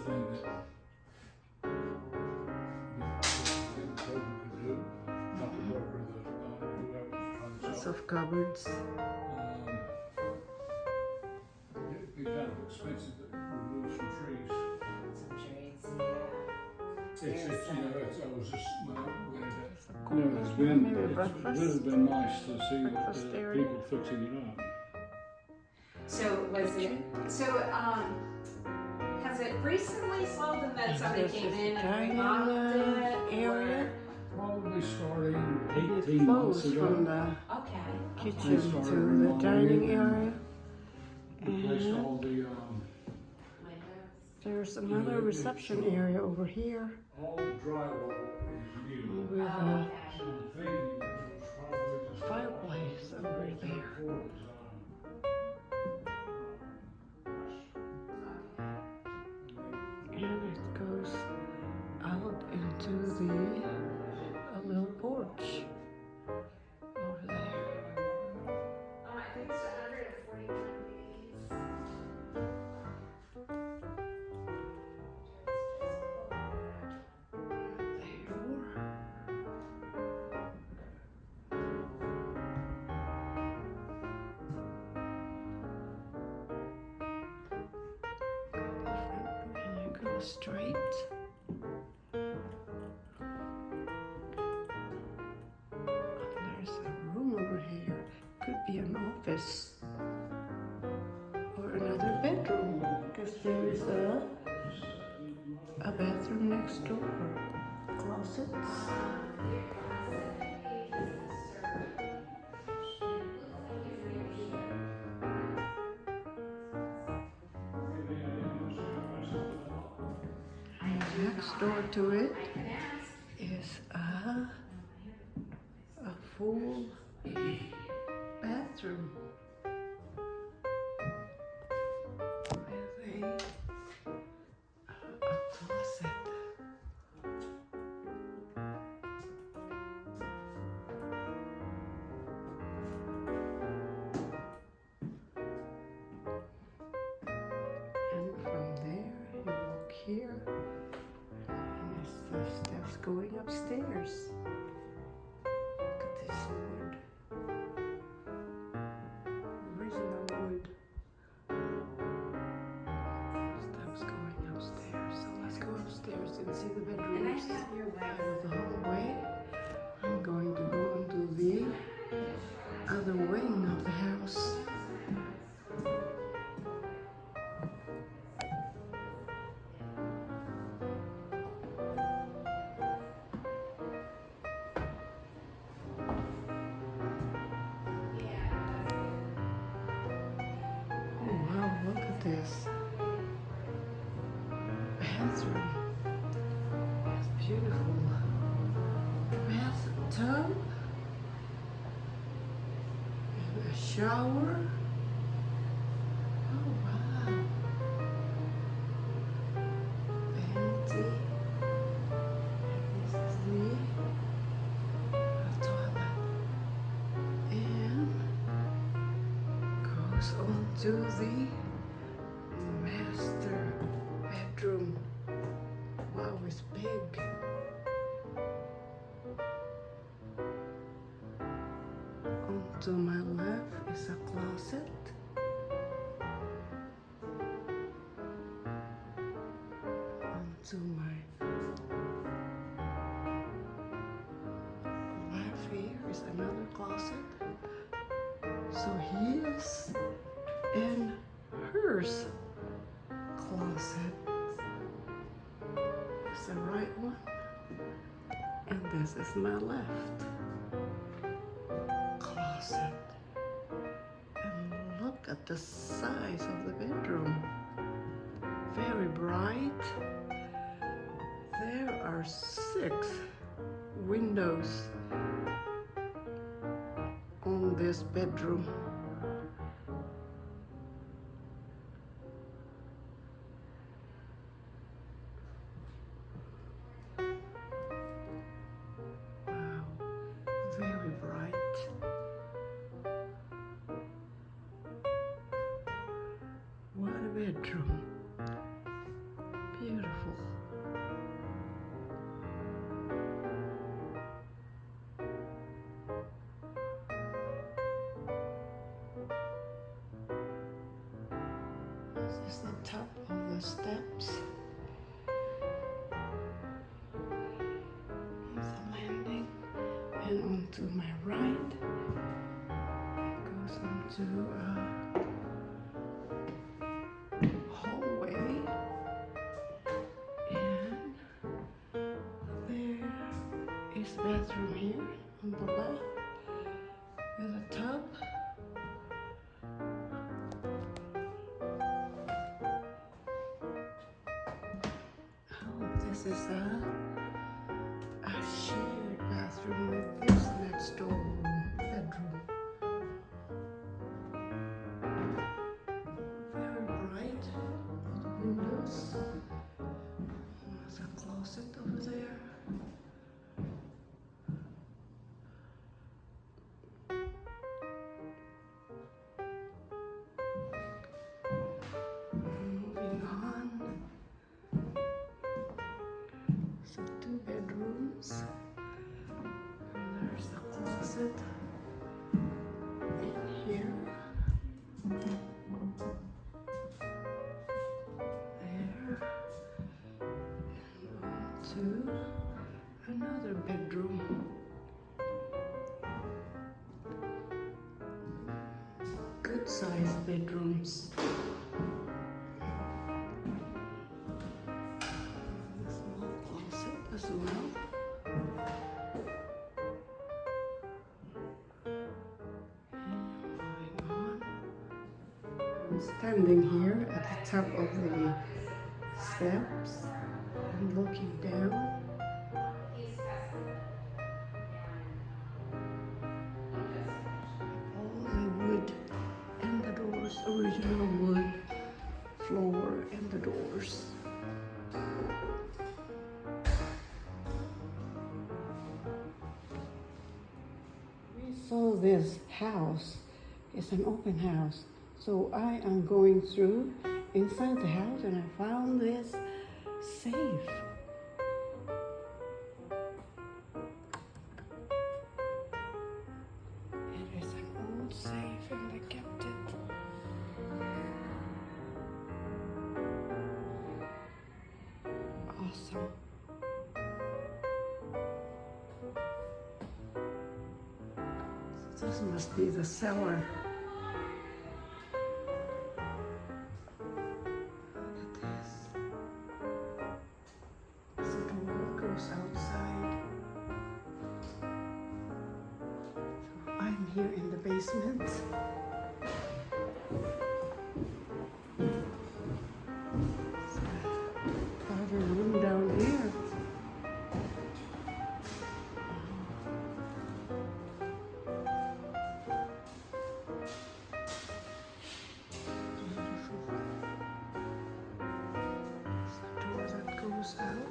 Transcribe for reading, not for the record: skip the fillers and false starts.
thing that could do, not the broker, whoever was trying to Lots sell. of cupboards. It'd be kind of expensive to remove some trees. Some trees, yeah. It's I was just, when it, it's Maybe been, it breakfast. would have been nice to see Breakfast the area. people fixing it up. So has it recently sold and then somebody This came is in and dining remodeled it? area. Probably starting It 18 months flows ago. from the Okay. kitchen to started the remodeling dining it. area. Replaced And all the, there's another reception area over here all the drywall is new. with a So I'm thinking it was probably just fireplace over there. And it goes out into a little porch over there. I think it's 141 And you go straight. There's a room over here. Could be an office or another bedroom because there's a bathroom next door. Closets. Next door to it is a full bathroom with a closet. And from there you walk here. And it's the steps going upstairs. Look at this wood. Original wood. Steps going upstairs. So let's go upstairs and see the And I bedrooms. have your Out way. of the hallway. I'm going to go into the other wing of the house. Oh wow, look at this bathroom. It's beautiful. Bathtub and a shower. Oh wow. Vanity. And this is the toilet. And goes on to the master bedroom. Wow, it's big. On to my left is a closet. On to my left here is another closet. So his and hers closet is the right one, and this is my left closet. And look at the size of the bedroom. Very bright. There are 6 windows on this bedroom. Wow, very bright. What a bedroom. Beautiful. top of the steps. Here's the landing. And onto my right, it goes into a hallway. And there is a bathroom here on the left with a tub. This is a shared bathroom with this next door bedroom. Very bright windows. There's a closet over there. Moving on. So 2 bedrooms, and there's a closet in here, there, and on to another bedroom. Good sized bedrooms. As well. Moving on. I'm standing here at the top of the steps and looking down. All the wood and the doors, original wood floor and the doors. So this house is an open house. So I am going through inside the house and I found this safe. It is an old safe and they kept it. Awesome. This must be the cellar. Look at this. So the wall goes outside. So I'm here in the basement. So I have a room down here. Out.